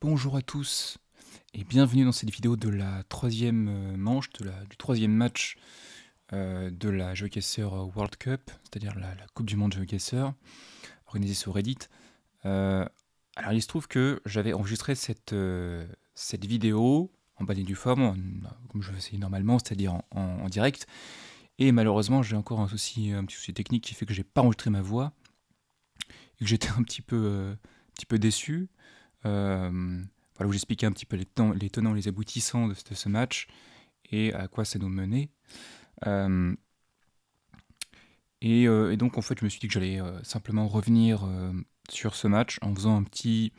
Bonjour à tous et bienvenue dans cette vidéo de la troisième manche, du troisième match de la GeoGuessr World Cup, c'est-à-dire la Coupe du Monde GeoGuessr, organisée sur Reddit. Alors il se trouve que j'avais enregistré cette vidéo en bonne et due forme, comme je faisais normalement, c'est-à-dire en direct, et malheureusement j'ai encore un petit souci technique qui fait que j'ai pas enregistré ma voix, et que j'étais un petit peu déçu. Voilà, où j'expliquais un petit peu les tenants, les aboutissants de ce match et à quoi ça nous menait. Et donc en fait, je me suis dit que j'allais simplement revenir sur ce match en faisant un petit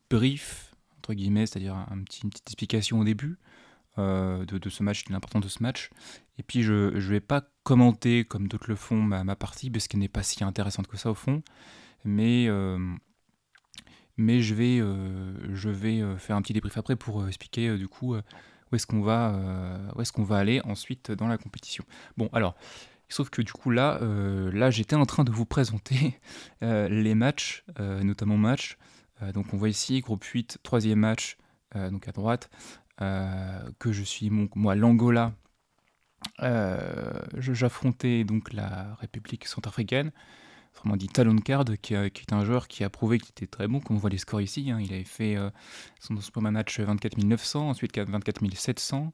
brief, entre guillemets, c'est-à-dire une petite explication au début de ce match, de l'importance de ce match. Et puis je ne vais pas commenter, comme d'autres le font, ma partie, parce qu'elle n'est pas si intéressante que ça au fond. Mais je vais faire un petit débrief après pour expliquer du coup où est-ce qu'on va aller ensuite dans la compétition. Bon, alors, il se trouve que du coup là j'étais en train de vous présenter les matchs, notamment match. Donc on voit ici, groupe 8, troisième match, donc à droite, que je suis moi l'Angola. J'affrontais donc la République centrafricaine, autrement dit Talon Card, qui est un joueur qui a prouvé qu'il était très bon, comme on voit les scores ici. Hein. Il avait fait son premier match 24 900, ensuite 24 700.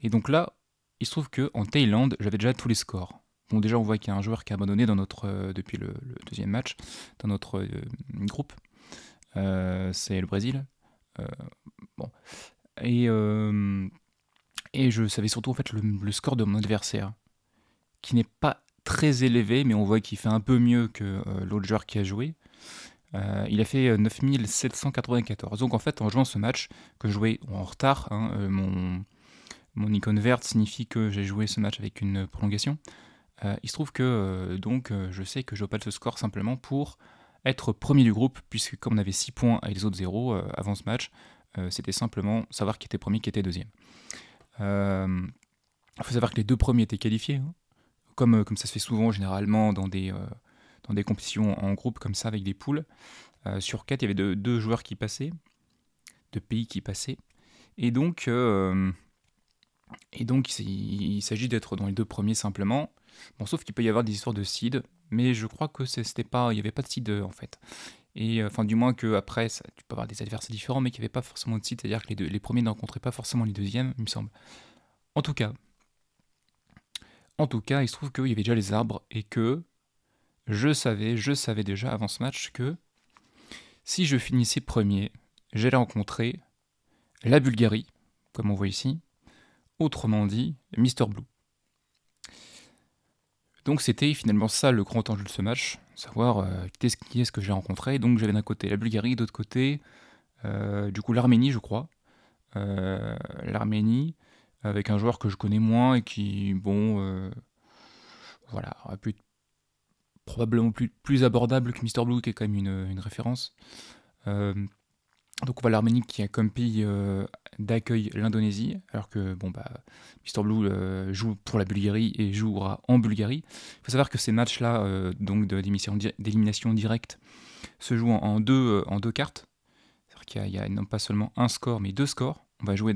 Et donc là, il se trouve qu'en Thaïlande, j'avais déjà tous les scores. Bon, déjà, on voit qu'il y a un joueur qui a abandonné depuis le deuxième match, dans notre groupe. C'est le Brésil. Euh, bon. Et, euh, et je savais surtout en fait le score de mon adversaire, qui n'est pas très élevé, mais on voit qu'il fait un peu mieux que l'autre joueur qui a joué. Il a fait 9794. Donc en fait, en jouant ce match, que je jouais en retard, hein, mon icône verte signifie que j'ai joué ce match avec une prolongation. Il se trouve que je sais que je pas ce score simplement pour être premier du groupe, puisque comme on avait 6 points et les autres 0 avant ce match, c'était simplement savoir qui était premier, qui était deuxième. Il faut savoir que les deux premiers étaient qualifiés, hein, comme ça se fait souvent généralement dans des compétitions en groupe comme ça avec des poules. Sur 4, il y avait deux joueurs qui passaient, deux pays qui passaient. Et donc, il s'agit d'être dans les deux premiers simplement. Bon, sauf qu'il peut y avoir des histoires de seed, mais je crois que c'était pas, il n'y avait pas de seed en fait. Et enfin, du moins que après, tu peux avoir des adversaires différents, mais qu'il n'y avait pas forcément de seed, c'est-à-dire que les premiers ne rencontraient pas forcément les deuxièmes, il me semble. En tout cas, il se trouve qu'il y avait déjà les arbres et que je savais déjà avant ce match que si je finissais premier, j'allais rencontrer la Bulgarie, comme on voit ici, autrement dit Mister Blue. Donc c'était finalement ça le grand enjeu de ce match, savoir qui est-ce que j'ai rencontré. Donc j'avais d'un côté la Bulgarie, d'autre côté du coup l'Arménie je crois. L'Arménie avec un joueur que je connais moins et qui, bon, voilà, aurait pu être probablement plus abordable que Mister Blue qui est quand même une référence. Euh, Donc on voit l'Arménie qui a comme pays d'accueil l'Indonésie, alors que bon bah Mister Blue joue pour la Bulgarie et jouera en Bulgarie. Il faut savoir que ces matchs-là, donc d'élimination directe, se jouent en deux cartes. C'est-à-dire qu'il y a non pas seulement un score, mais deux scores. On va jouer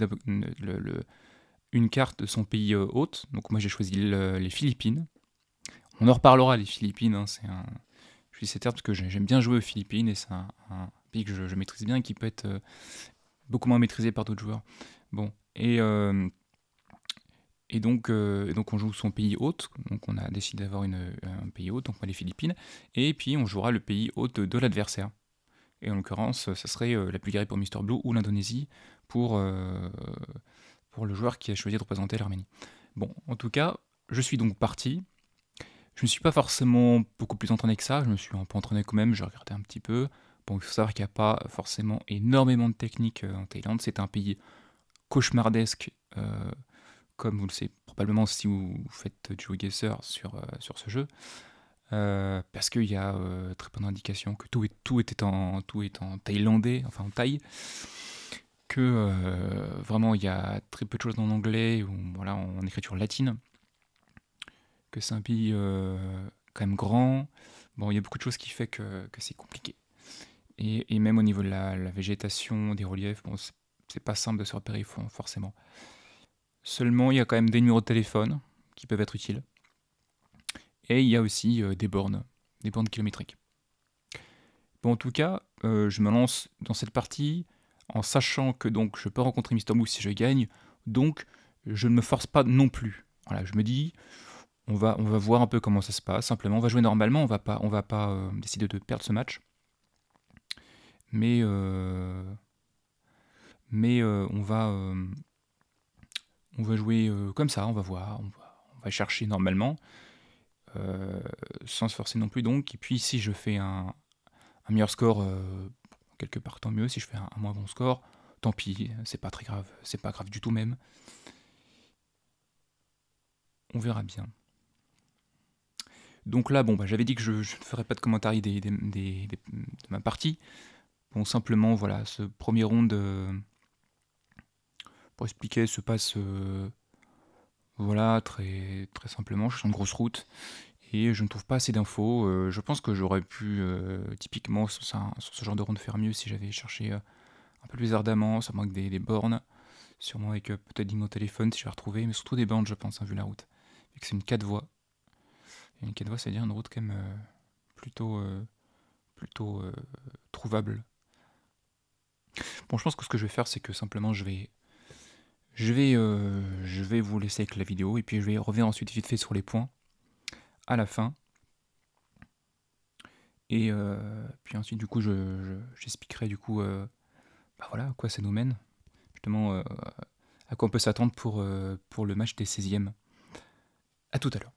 une carte de son pays hôte. Donc moi j'ai choisi les Philippines. On en reparlera les Philippines. Hein, je suis cette parce que j'aime bien jouer aux Philippines et c'est un pays que je maîtrise bien et qui peut être beaucoup moins maîtrisé par d'autres joueurs. Bon, et donc on joue son pays hôte, donc on a décidé d'avoir un pays hôte, donc les Philippines, et puis on jouera le pays hôte de l'adversaire. Et en l'occurrence, ça serait la Bulgarie pour Mister Blue ou l'Indonésie pour le joueur qui a choisi de représenter l'Arménie. Bon, en tout cas, je suis donc parti. Je ne me suis pas forcément beaucoup plus entraîné que ça, je me suis un peu entraîné quand même, j'ai regardé un petit peu. Bon, il faut savoir qu'il n'y a pas forcément énormément de techniques en Thaïlande, c'est un pays cauchemardesque, comme vous le savez probablement si vous faites du GeoGuessr sur ce jeu, parce qu'il y a très peu d'indications que tout est en thaïlandais, enfin en thaï, que vraiment il y a très peu de choses en anglais ou voilà, en écriture latine, que c'est un pays quand même grand. Bon, il y a beaucoup de choses qui fait que c'est compliqué. et même au niveau de la végétation, des reliefs, bon, c'est pas simple de se repérer forcément. Seulement, il y a quand même des numéros de téléphone qui peuvent être utiles. Et il y a aussi des bornes kilométriques. Bon, en tout cas, je me lance dans cette partie en sachant que donc je peux rencontrer Mister Moose si je gagne, donc je ne me force pas non plus. Voilà, je me dis, on va voir un peu comment ça se passe. Simplement, on va jouer normalement, on va pas décider de perdre ce match, mais on va jouer comme ça, on va voir, on va chercher normalement, euh, sans se forcer non plus donc. Et puis si je fais un meilleur score, quelque part tant mieux. Si je fais un moins bon score, tant pis, c'est pas très grave, c'est pas grave du tout même. On verra bien. Donc là, bon, bah, j'avais dit que je ne ferais pas de commentaires de ma partie. Bon, simplement, voilà, ce premier round, pour expliquer, se passe voilà, très, très simplement. Je suis sur une grosse route et je ne trouve pas assez d'infos. Je pense que j'aurais pu, typiquement, sur ce genre de round, faire mieux si j'avais cherché un peu plus ardemment. Ça manque des bornes. Sûrement avec peut-être mon téléphone si je vais retrouver, mais surtout des bornes, je pense, hein, vu la route. Vu que c'est une 4 voies. Et une 4 voies, c'est-à-dire une route quand même plutôt trouvable. Bon, je pense que ce que je vais faire, c'est que simplement je vais vous laisser avec la vidéo et puis je vais revenir ensuite vite fait sur les points à la fin. Et puis ensuite, du coup, j'expliquerai du coup, bah voilà, à quoi ça nous mène. Justement, à quoi on peut s'attendre pour le match des 16e. A tout à l'heure.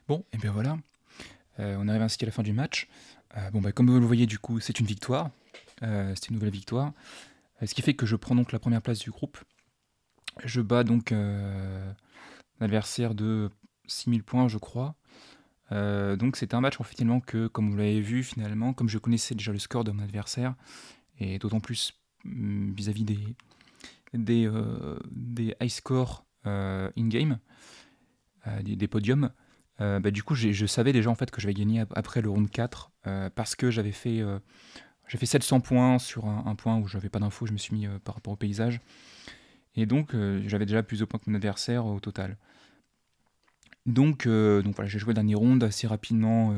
Bon, et bien voilà, on arrive ainsi à la fin du match. Bon, bah, comme vous le voyez, du coup, c'est une victoire. C'est une nouvelle victoire. Ce qui fait que je prends donc la première place du groupe. Je bats donc un adversaire de 6000 points, je crois. Donc c'était un match effectivement que, comme vous l'avez vu finalement, comme je connaissais déjà le score de mon adversaire, et d'autant plus vis-à-vis des high scores in-game, des podiums, bah, du coup je savais déjà en fait que j'avais gagné après le round 4 parce que j'ai fait 700 points sur un point où j'avais pas d'infos, je me suis mis par rapport au paysage. Et donc j'avais déjà plus de points que mon adversaire au total. Donc voilà, j'ai joué le dernier round assez rapidement,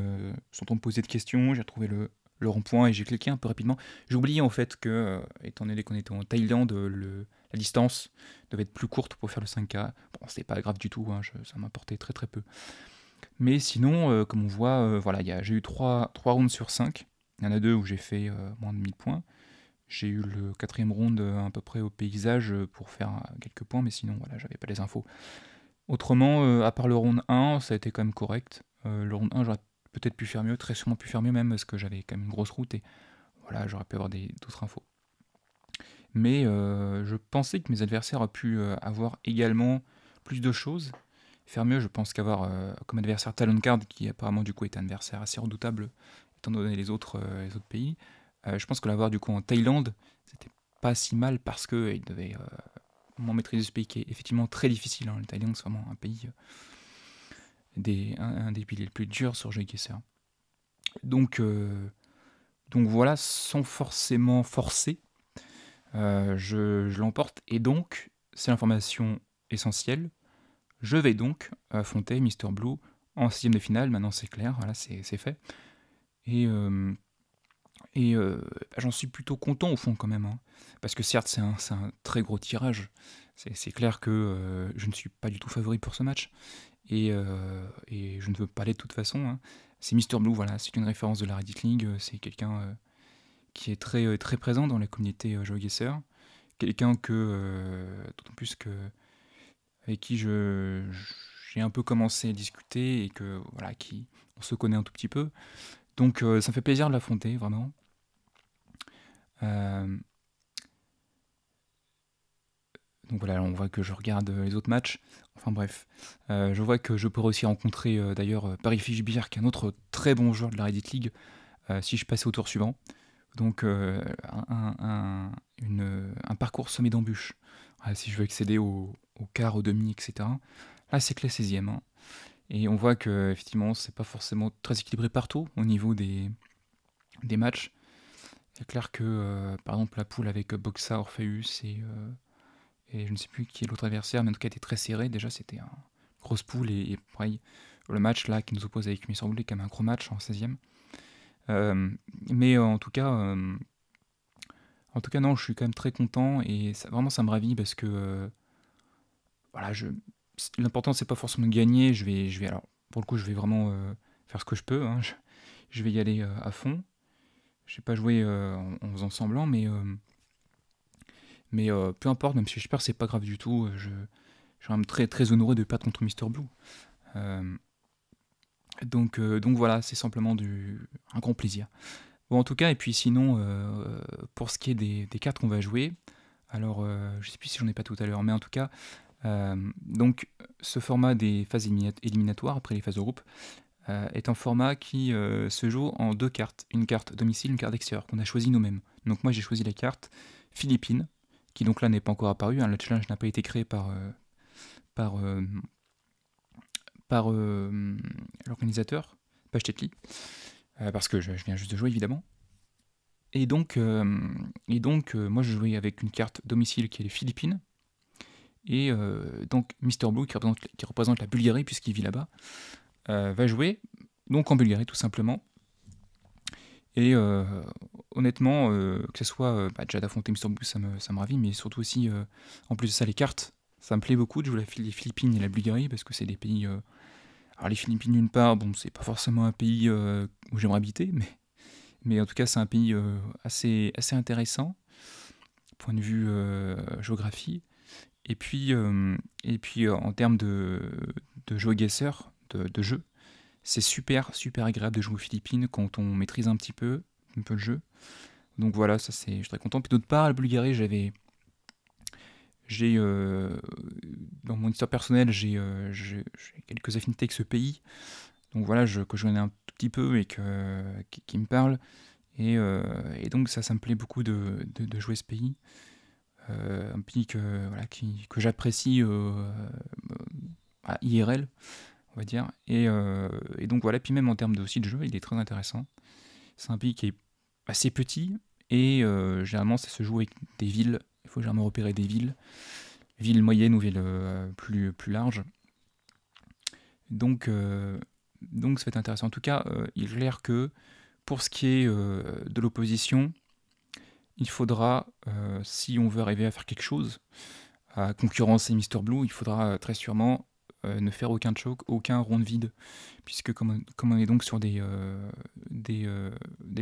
sans trop me poser de questions. J'ai retrouvé le rond-point et j'ai cliqué un peu rapidement. J'ai oublié en fait que, étant donné qu'on était en Thaïlande, la distance devait être plus courte pour faire le 5K. Bon, c'était pas grave du tout, hein, ça m'importait très très peu. Mais sinon, comme on voit, voilà, j'ai eu 3 rounds sur 5. Il y en a 2 où j'ai fait moins de 1000 points. J'ai eu le quatrième round à peu près au paysage pour faire quelques points, mais sinon, voilà, j'avais pas les infos. Autrement, à part le round 1, ça a été quand même correct. Le round 1, j'aurais peut-être pu faire mieux, très sûrement pu faire mieux même, parce que j'avais quand même une grosse route et voilà, j'aurais pu avoir d'autres infos. Mais je pensais que mes adversaires auraient pu avoir également plus de choses. Faire mieux, je pense qu'avoir comme adversaire Taloncard, qui apparemment du coup est un adversaire assez redoutable, étant donné les autres pays, je pense que l'avoir du coup en Thaïlande, c'était pas si mal parce qu'il devait moins maîtriser ce pays qui est effectivement très difficile. Hein. Le Thaïlande, c'est vraiment un pays, un des pays les plus durs sur GeoGuessr. Donc, donc voilà, sans forcément forcer, je l'emporte. Et donc, c'est l'information essentielle. Je vais donc affronter Mister Blue en 6ème de finale. Maintenant, c'est clair, voilà, c'est fait. Et, bah, j'en suis plutôt content au fond quand même. Hein. Parce que certes, c'est un très gros tirage. C'est clair que je ne suis pas du tout favori pour ce match. Et je ne veux pas aller de toute façon. Hein. C'est Mister Blue, voilà, c'est une référence de la Reddit League. C'est quelqu'un qui est très présent dans la communauté GeoGuessr. Quelqu'un d'autant plus que avec qui j'ai un peu commencé à discuter et que voilà, on se connaît un tout petit peu. Donc ça me fait plaisir de l'affronter, vraiment. Euh, donc voilà, on voit que je regarde les autres matchs. Enfin bref, je vois que je pourrais aussi rencontrer d'ailleurs Paris Fishbeer, qui est un autre très bon joueur de la Reddit League, si je passais au tour suivant. Donc un parcours semé d'embûches. Voilà, si je veux accéder au quart, au demi, etc. Là, c'est que la 16e. Hein. Et on voit que effectivement, c'est pas forcément très équilibré partout au niveau des matchs. C'est clair que, par exemple, la poule avec Boxa, Orpheus et je ne sais plus qui est l'autre adversaire, mais en tout cas, était très serré. Déjà, c'était une grosse poule et pareil, le match là qui nous oppose avec Mister Blue, quand même un gros match en 16e. Mais en tout cas, non, je suis quand même très content et vraiment, ça me ravit parce que voilà, l'important, c'est pas forcément de gagner. Alors, pour le coup, je vais vraiment faire ce que je peux. Hein. Je vais y aller à fond. Je vais pas jouer en faisant semblant, mais peu importe, même si je perds, c'est pas grave du tout. Je suis même très honoré de perdre contre Mister Blue. Euh, donc voilà, c'est simplement un grand plaisir. Bon, en tout cas, et puis sinon, pour ce qui est des cartes qu'on va jouer, alors je sais plus si j'en ai pas tout à l'heure, mais en tout cas, donc ce format des phases éliminatoires après les phases de groupe est un format qui se joue en 2 cartes, une carte domicile, une carte extérieure qu'on a choisi nous-mêmes. Donc moi j'ai choisi la carte Philippines, qui donc là n'est pas encore apparue. Hein, le challenge n'a pas été créé par, euh, par l'organisateur, Pachtetli, parce que je viens juste de jouer évidemment. Et donc, moi je jouais avec une carte domicile qui est les Philippines, et donc Mister Blue qui représente la Bulgarie puisqu'il vit là-bas, va jouer donc en Bulgarie tout simplement. Et honnêtement, que ce soit déjà d'affronter Mister Blue, ça me ravit, mais surtout aussi, en plus de ça, les cartes, ça me plaît beaucoup de jouer les Philippines et la Bulgarie parce que c'est des pays. Alors les Philippines d'une part, bon, c'est pas forcément un pays où j'aimerais habiter, mais en tout cas c'est un pays assez intéressant, point de vue géographie. Et puis en termes de GeoGuessr, de jeu, C'est super, super agréable de jouer aux Philippines quand on maîtrise un peu le jeu. Donc voilà, ça c'est, je suis très content. Puis d'autre part, la Bulgarie, j'ai, dans mon histoire personnelle, j'ai quelques affinités avec ce pays. Donc voilà, que je connais un tout petit peu et qui me parle. Et donc ça me plaît beaucoup de jouer ce pays. Un pays voilà, que j'apprécie à IRL, on va dire. Et donc voilà, puis même en termes aussi de jeu, il est très intéressant. C'est un pays qui est assez petit et généralement ça se joue avec des villes. Il faut généralement repérer des villes moyennes ou villes plus larges. Donc, donc ça va être intéressant. En tout cas, il est clair que pour ce qui est de l'opposition, il faudra, si on veut arriver à faire quelque chose, à concurrencer Mister Blue, il faudra très sûrement ne faire aucun choke, aucun round vide, puisque comme on est donc sur des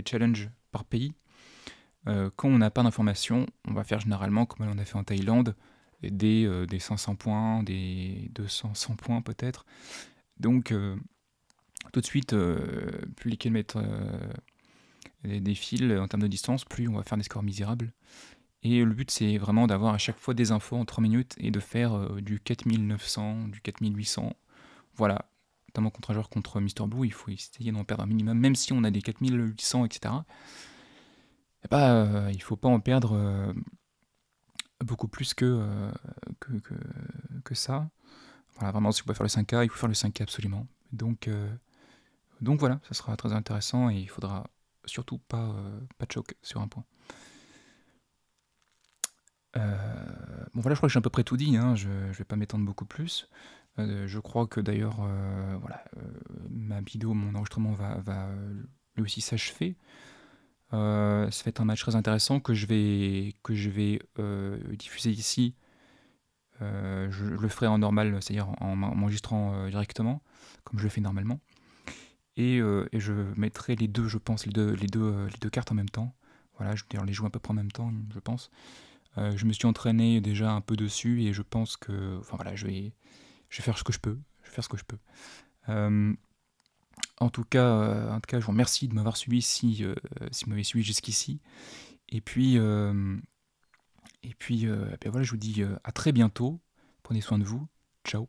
challenges par pays, quand on n'a pas d'informations, on va faire généralement, comme on a fait en Thaïlande, des 500 points, des 200, 100 points peut-être. Donc tout de suite, plus les kilomètres des fils en termes de distance, plus on va faire des scores misérables. Et le but, c'est vraiment d'avoir à chaque fois des infos en 3 minutes et de faire du 4900, du 4800. Voilà, notamment contre un joueur contre Mister Blue, il faut essayer d'en perdre un minimum, même si on a des 4800, etc. Et bah, il faut pas en perdre beaucoup plus que, que, que ça. Voilà, vraiment, si on peut faire le 5K, il faut faire le 5K absolument. Donc voilà, ça sera très intéressant et il faudra surtout pas de choc sur un point. Bon voilà, je crois que j'ai à peu près tout dit, hein, je vais pas m'étendre beaucoup plus. Je crois que d'ailleurs, voilà, ma vidéo, mon enregistrement va lui aussi s'achever. Ça va être un match très intéressant que je vais diffuser ici. Je le ferai en normal, c'est-à-dire en m'enregistrant directement, comme je le fais normalement. Et je mettrai les deux, je pense, les deux cartes en même temps. Voilà, je vais d'ailleurs les jouer à peu près en même temps, je pense. Je me suis entraîné déjà un peu dessus et je pense que, enfin voilà, je vais faire ce que je peux. Je vais faire ce que je peux. Euh, en tout cas, je vous remercie de m'avoir suivi si vous m'avez suivi jusqu'ici. Et puis, ben voilà, je vous dis à très bientôt. Prenez soin de vous. Ciao.